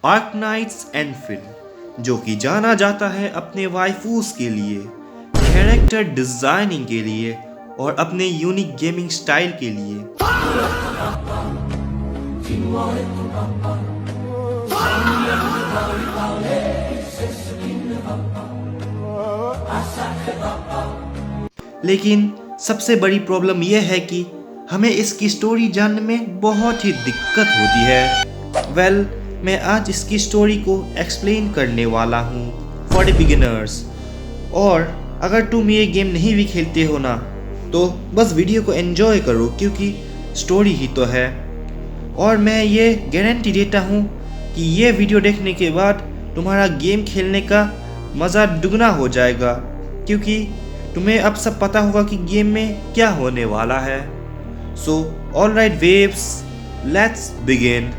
आर्कनाइट्स Enfield, जो कि जाना जाता है अपने वाइफूस के लिए, कैरेक्टर डिजाइनिंग के लिए और अपने यूनिक गेमिंग स्टाइल के लिए। लेकिन सबसे बड़ी प्रॉब्लम यह है कि हमें इसकी स्टोरी जानने में बहुत ही दिक्कत होती है। मैं आज इसकी स्टोरी को एक्सप्लेन करने वाला हूँ फॉर द बिगिनर्स। और अगर तुम ये गेम नहीं भी खेलते हो ना, तो बस वीडियो को एंजॉय करो, क्योंकि स्टोरी ही तो है। और मैं ये गारंटी देता हूँ कि ये वीडियो देखने के बाद तुम्हारा गेम खेलने का मज़ा दुगना हो जाएगा, क्योंकि तुम्हें अब सब पता होगा कि गेम में क्या होने वाला है। So alright waves, let's begin.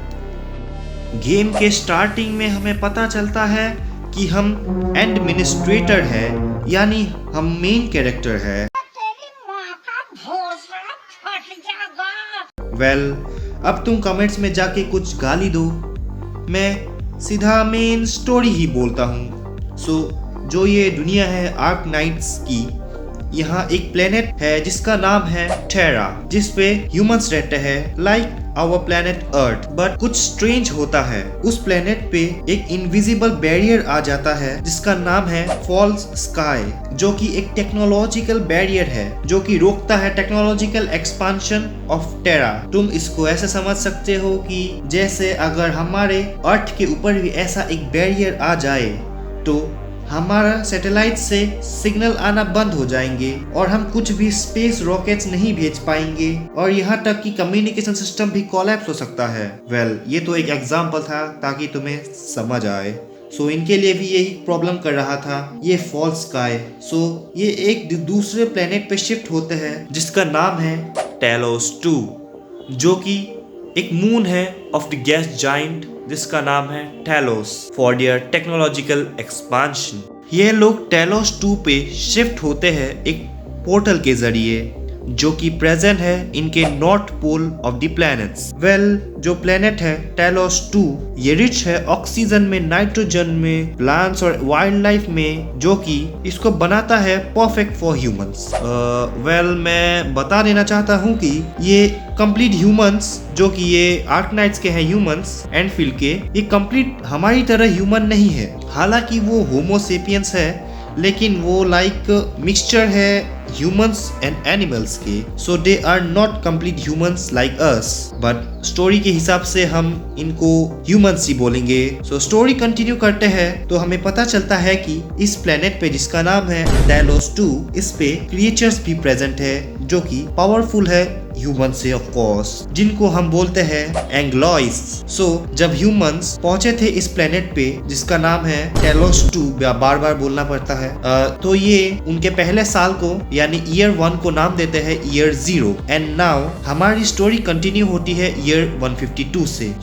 Game के स्टार्टिंग में हमें पता चलता है कि हम एडमिनिस्ट्रेटर है, यानी हम मेन कैरेक्टर है। अब तुम कमेंट्स में जाके कुछ गाली दो, मैं सीधा मेन स्टोरी ही बोलता हूँ। जो ये दुनिया है आर्कनाइट्स की, यहाँ एक प्लेनेट है जिसका नाम है टेरा, जिसपे ह्यूमंस रहते हैं like our planet earth. But कुछ स्ट्रेंज होता है, उस प्लेनेट पे एक इनविजिबल बैरियर आ जाता है जिसका नाम है फॉल्स स्काई, जो कि एक टेक्नोलॉजिकल बैरियर है जो कि रोकता है टेक्नोलॉजिकल एक्सपांशन ऑफ टेरा। तुम इसको ऐसे समझ सकते हो कि जैसे अगर हमारे अर्थ के ऊपर भी ऐसा एक बैरियर आ जाए तो हमारा सैटेलाइट से सिग्नल आना बंद हो जाएंगे और हम कुछ भी स्पेस रॉकेट्स नहीं भेज पाएंगे, और यहाँ तक कि कम्युनिकेशन सिस्टम भी कोलैप्स हो सकता है। ये तो एक एग्जांपल था ताकि तुम्हें समझ आए। इनके लिए भी यही प्रॉब्लम कर रहा था ये फॉल्स स्काई। ये एक दूसरे प्लेनेट पे शिफ्ट होते हैं जिसका नाम है टेलोस 2, जो कि एक मून है ऑफ द गैस जाइंट जिसका नाम है telos for their technological expansion. ये लोग टेलोस 2 पे शिफ्ट होते हैं एक पोर्टल के जरिए, जो कि प्रेजेंट है इनके north pole of the planets. जो प्लेनेट है टेलोस 2, ये रिच है ऑक्सीजन में, नाइट्रोजन में, प्लांट्स और वाइल्ड लाइफ में, जो कि इसको बनाता है परफेक्ट फॉर ह्यूमंस। मैं बता देना चाहता हूँ कि ये कंप्लीट ह्यूमंस, जो कि ये आर्कनाइट्स के हैं ह्यूमंस एनफील्ड के, ये कंप्लीट हमारी तरह ह्यूमन नहीं है। हालांकि वो होमो सेपियंस है, लेकिन वो लाइक मिक्सचर है humans and animals के, so they are not complete humans like us, but story के हिसाब से हम इनको humans ही बोलेंगे। स्टोरी कंटिन्यू करते हैं तो हमें पता चलता है कि इस प्लेनेट पे जिसका नाम है टेलोस 2, इस पे क्रिएचर्स भी प्रेजेंट है जो कि पावरफुल है ह्यूमन से ऑफ कोर्स, जिनको हम बोलते हैं एंग्लॉइड्स। जब ह्यूमंस पहुंचे थे इस प्लेनेट पे जिसका नाम है टेलोस 2, बार बार बोलना पड़ता है, तो ये उनके पहले साल को यानी ईयर 1 को नाम देते हैं ईयर 0। एंड नाउ हमारी स्टोरी कंटिन्यू होती है ईयर 152 से।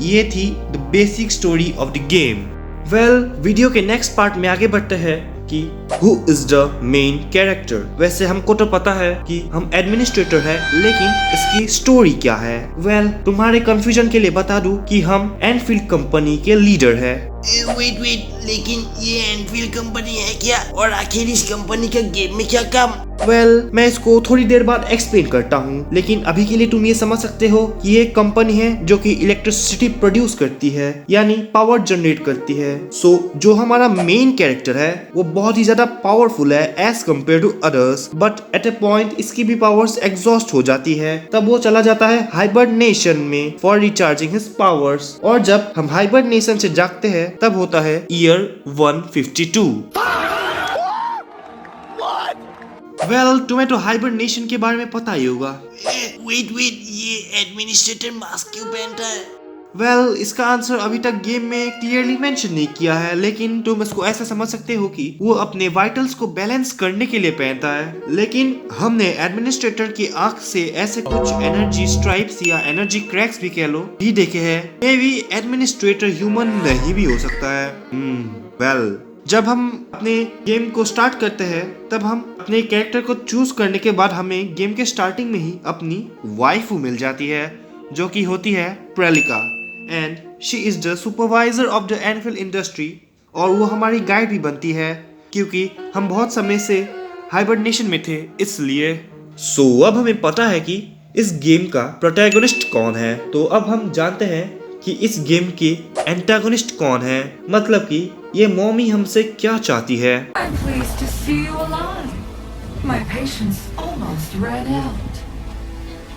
ये थी the basic story of the game. Video के नेक्स्ट पार्ट में आगे बढ़ते हैं कि who is the main character. वैसे हमको तो पता है कि हम एडमिनिस्ट्रेटर है, लेकिन इसकी स्टोरी क्या है? तुम्हारे कंफ्यूजन के लिए बता दूं कि हम एनफील्ड कंपनी के लीडर है। वेट, लेकिन ये एनफील्ड कंपनी है क्या? और आखिर इस कंपनी का गेम में क्या काम? मैं इसको थोड़ी देर बाद एक्सप्लेन करता हूँ, लेकिन अभी के लिए तुम ये समझ सकते हो कि ये कंपनी है जो कि इलेक्ट्रिसिटी प्रोड्यूस करती है, यानी पावर जनरेट करती है। जो हमारा मेन कैरेक्टर है वो बहुत ही ज्यादा पावरफुल है as compared to others, but at a point इसकी भी पावर्स एग्जॉस्ट हो जाती है, तब वो चला जाता है हाइबरनेशन में फॉर रिचार्जिंग हिज पावर्स। और जब हम हाइबरनेशन से जागते हैं तब होता है ईयर 152। तुम्हें तो हाइबरनेशन के बारे में पता ही होगा। वेट, ये एडमिनिस्ट्रेटर मास्क क्यों पहनता है? इसका आंसर अभी तक गेम में क्लियरली मेंशन नहीं किया है, लेकिन तुम इसको ऐसा समझ सकते हो कि वो अपने वाइटल्स को बैलेंस करने के लिए पहनता है। लेकिन हमने एडमिनिस्ट्रेटर की आंख से ऐसे कुछ एनर्जी स्ट्राइप्स या एनर्जी क्रैक्स भी कह लो भी देखे हैं। मे बी एडमिनिस्ट्रेटर ह्यूमन नहीं भी हो सकता है। जब हम अपने गेम को स्टार्ट करते हैं तब हम अपने कैरेक्टर को चूज करने के बाद हमें गेम के स्टार्टिंग में ही अपनी वाइफू मिल जाती है, जो कि होती है प्रेलिका। And she is the supervisor of the Endfield industry और वो हमारी गाइड भी बनती है क्योंकि हम बहुत समय से हाइबरनेशन में थे इसलिए। अब हमें पता है कि इस गेम का प्रोटैगनिस्ट कौन है, तो अब हम जानते हैं कि इस गेम के एंटागोनिस्ट कौन है, मतलब कि ये मॉमी हमसे क्या चाहती है। I'm pleased to see you alive. My patience almost ran out.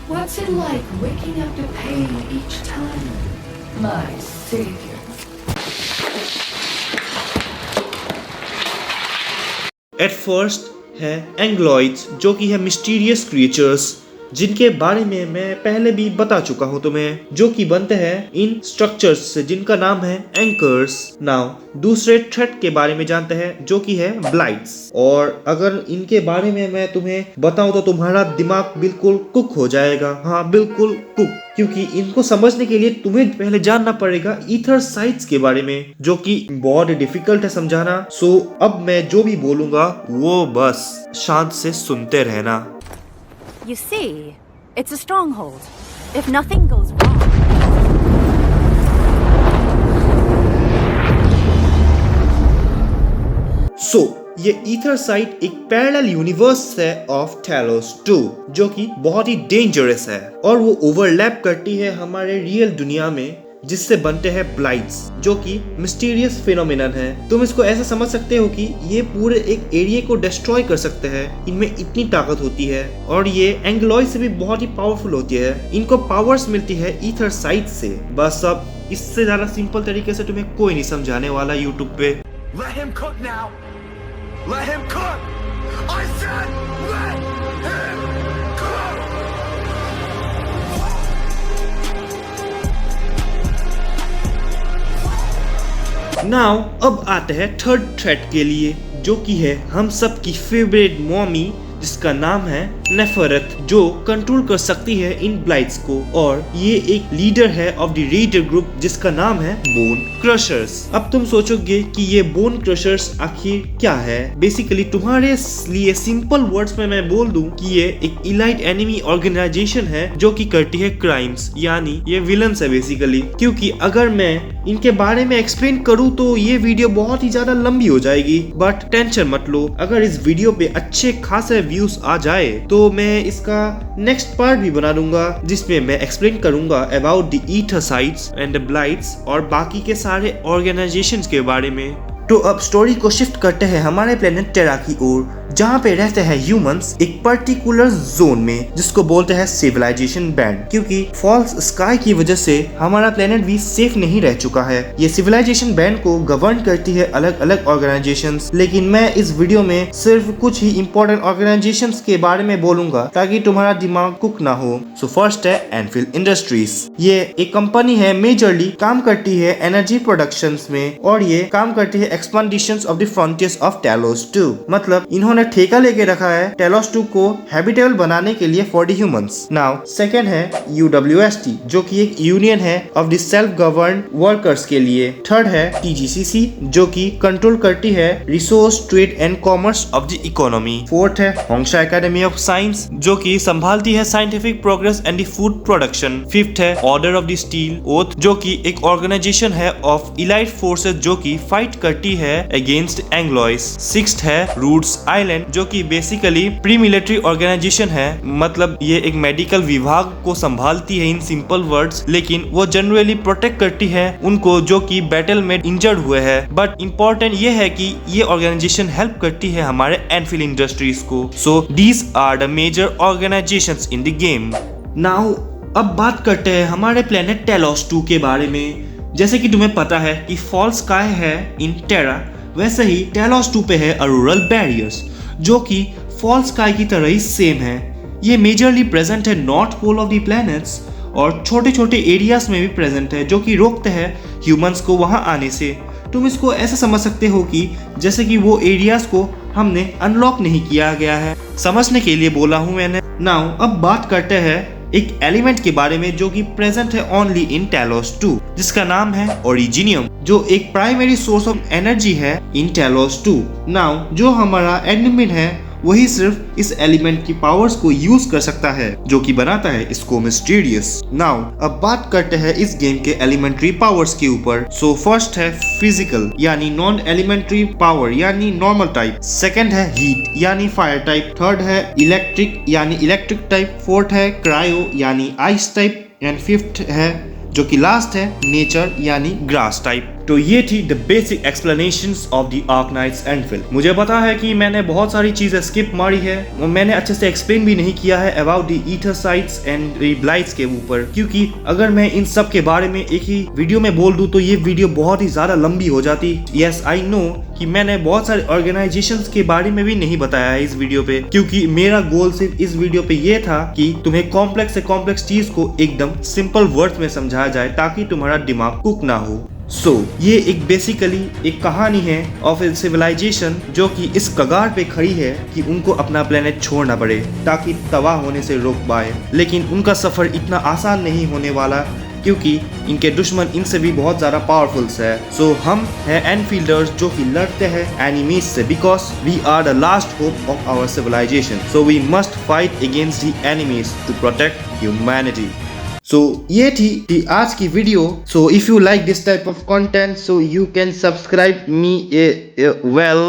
What's it like waking up to pain each time? My savior. At first है एंग्लॉइड्स, जो कि है मिस्टीरियस क्रिएचर्स जिनके बारे में मैं पहले भी बता चुका हूँ तुम्हें, जो कि बनते हैं इन स्ट्रक्चर्स से जिनका नाम है एंकर्स। नाउ दूसरे थ्रेट के बारे में जानते हैं जो कि है ब्लाइट्स, और अगर इनके बारे में मैं तुम्हें बताऊं तो तुम्हारा दिमाग बिल्कुल कुक हो जाएगा। हाँ, बिल्कुल कुक, क्योंकि इनको समझने के लिए तुम्हें पहले जानना पड़ेगा ईथर साइट्स के बारे में, जो कि बहुत डिफिकल्ट है समझाना। अब मैं जो भी बोलूंगा वो बस शांत से सुनते रहना। You see, it's a stronghold. If nothing goes wrong. ये ईथर साइट एक पैरेलल यूनिवर्स है ऑफ टेलोस 2, जो कि बहुत ही डेंजरस है और वो ओवरलैप करती है हमारे रियल दुनिया में, जिससे बनते हैं ब्लाइट्स, जो कि मिस्टीरियस फिनोमिनन है। तुम इसको ऐसा समझ सकते हो कि ये पूरे एक एरिया को डिस्ट्रॉय कर सकते हैं, इनमें इतनी ताकत होती है, और ये एंग्लॉय से भी बहुत ही पावरफुल होती है। इनको पावर्स मिलती है ईथर साइट से। बस अब इससे ज्यादा सिंपल तरीके से तुम्हें कोई नहीं समझाने वाला यूट्यूब पे। Let him cook now. Let him cook. I said let him cook. Now अब आते हैं थर्ड थ्रेट के लिए, जो कि है हम सब की फेवरेट मॉमी, जिसका नाम है नेफरत, जो कंट्रोल कर सकती है इन ब्लाइट्स को, और ये एक लीडर है ऑफ द रेडर ग्रुप जिसका नाम है बोन क्रशर्स। अब तुम सोचोगे कि ये बोन क्रशर्स आखिर क्या है। बेसिकली तुम्हारे लिए सिंपल वर्ड्स में मैं बोल दूं कि ये एक इलाइट एनिमी ऑर्गेनाइजेशन है जो कि करती है क्राइम्स, यानी ये विलन्स है बेसिकली। क्योंकि अगर मैं इनके बारे में एक्सप्लेन करूँ तो ये वीडियो बहुत ही ज्यादा लंबी हो जाएगी, बट टेंशन मत लो, अगर इस वीडियो पे अच्छे खासे व्यूज आ जाए तो मैं इसका नेक्स्ट पार्ट भी बना दूंगा, जिसमें मैं एक्सप्लेन करूंगा about the ether sites and the blights और बाकी के सारे ऑर्गेनाइजेशंस के बारे में। तो अब स्टोरी को शिफ्ट करते हैं हमारे प्लेनेट टेरा की ओर, जहाँ पे रहते हैं ह्यूमंस एक पर्टिकुलर जोन में जिसको बोलते हैं सिविलाइजेशन बैंड, क्योंकि फॉल्स स्काई की वजह से हमारा प्लेनेट भी सेफ नहीं रह चुका है। ये सिविलाइजेशन बैंड को गवर्न करती है अलग अलग ऑर्गेनाइजेशंस, लेकिन मैं इस वीडियो में सिर्फ कुछ ही इंपॉर्टेंट ऑर्गेनाइजेशंस के बारे में बोलूंगा ताकि तुम्हारा दिमाग कुक ना हो। सो फर्स्ट है एनफील्ड इंडस्ट्रीज। ये एक कंपनी है, मेजरली काम करती है एनर्जी प्रोडक्शन में, और ये काम करती है expeditions of the frontiers of Telos 2। मतलब इन्होंने ठेका लेके रखा है टेलोस 2 को हैबिटेबल बनाने के लिए for the humans. Now second है UWST, जो कि एक यूनियन है of the self govern workers के लिए। थर्ड है TGCC, जो कि कंट्रोल करती है resource trade and commerce of the economy. Fourth है होंगशा एकेडमी ऑफ साइंस, जो कि संभालती है scientific progress and the food production. Fifth है order of the steel oath, जो कि एक ऑर्गेनाइजेशन है ऑफ इलाइट फोर्सेस जो कि फाइट करती है अगेंस्ट एंग्लॉयज। सिक्स्थ है रूट्स आइलैंड, जो कि बेसिकली प्री मिलिट्री ऑर्गेनाइजेशन है, मतलब ये एक मेडिकल विभाग को संभालती है इन सिंपल वर्ड्स, लेकिन वो जनरली प्रोटेक्ट करती है उनको जो कि बैटल में इंजर्ड हुए हैं। बट इम्पोर्टेंट ये है कि ये ऑर्गेनाइजेशन हेल्प करती है हमारे एनफील्ड इंडस्ट्रीज को। So these are the major organisations in the game. Now अब बात करते हैं हमारे प्लेनेट टेलोस 2 के बारे में। जैसे कि तुम्हें पता है कि फॉल्स स्काई है इन टेरा, वैसे ही टेलोस 2 पे है ऑरोरल बैरियर्स, जो कि फॉल्स स्काई की तरह ही सेम है। ये मेजरली प्रेजेंट है north pole of the planets, और छोटे छोटे एरियाज में भी प्रेजेंट है जो कि रोकते हैं ह्यूमंस को वहां आने से। तुम इसको ऐसा समझ सकते हो कि जैसे कि वो एरियाज को हमने अनलॉक नहीं किया गया है, समझने के लिए बोला हूं मैंने। नाउ अब बात करते हैं एक एलिमेंट के बारे में जो कि प्रेजेंट है ओनली इन टेलोस 2, जिसका नाम है ओरिजिनियम, जो एक प्राइमरी सोर्स ऑफ एनर्जी है इन टेलोस 2। नाउ जो हमारा एडमिन है वही सिर्फ इस एलिमेंट की पावर्स को यूज कर सकता है, जो कि बनाता है इसको मिस्टीरियस। नाउ अब बात करते हैं इस गेम के एलिमेंट्री पावर्स के ऊपर। सो फर्स्ट है फिजिकल यानी नॉन एलिमेंट्री पावर यानी नॉर्मल टाइप, सेकंड है हीट यानी फायर टाइप, थर्ड है इलेक्ट्रिक यानी इलेक्ट्रिक टाइप, फोर्थ है क्रायो यानी आइस टाइप, एंड फिफ्थ है जो कि लास्ट है नेचर यानी ग्रास टाइप। तो ये थी the basic explanations of the Arknights Endfield. मुझे पता है कि मैंने बहुत सारी चीजें स्किप मारी है और मैंने अच्छे से एक्सप्लेन भी नहीं किया है about the ईथरसाइट्स and the blights के ऊपर, क्योंकि अगर मैं इन सब के बारे में एक ही वीडियो में बोल दूं तो ये वीडियो बहुत ही ज्यादा लंबी हो जाती। यस आई नो कि मैंने बहुत सारे ऑर्गेनाइजेशंस के बारे में भी नहीं बताया है इस वीडियो पे, क्योंकि मेरा गोल सिर्फ इस वीडियो पे ये था कि तुम्हें कॉम्प्लेक्स से कॉम्प्लेक्स चीज को एकदम सिंपल वर्ड्स में समझाया जाए ताकि तुम्हारा दिमाग कुक ना हो। ये एक बेसिकली एक कहानी है ऑफ ए सिविलाइजेशन जो कि इस कगार पे खड़ी है कि उनको अपना प्लेनेट छोड़ना पड़े ताकि तबाह होने से रोक पाए, लेकिन उनका सफर इतना आसान नहीं होने वाला क्योंकि इनके दुश्मन इनसे भी बहुत ज्यादा पावरफुल्स है। हम हैं एनफील्डर्स जो कि लड़ते हैं एनिमीज से, because we are the last hope of our civilisation. We must fight against the enemies to protect humanity. ये थी आज की video. If you like this type of content, you can subscribe me well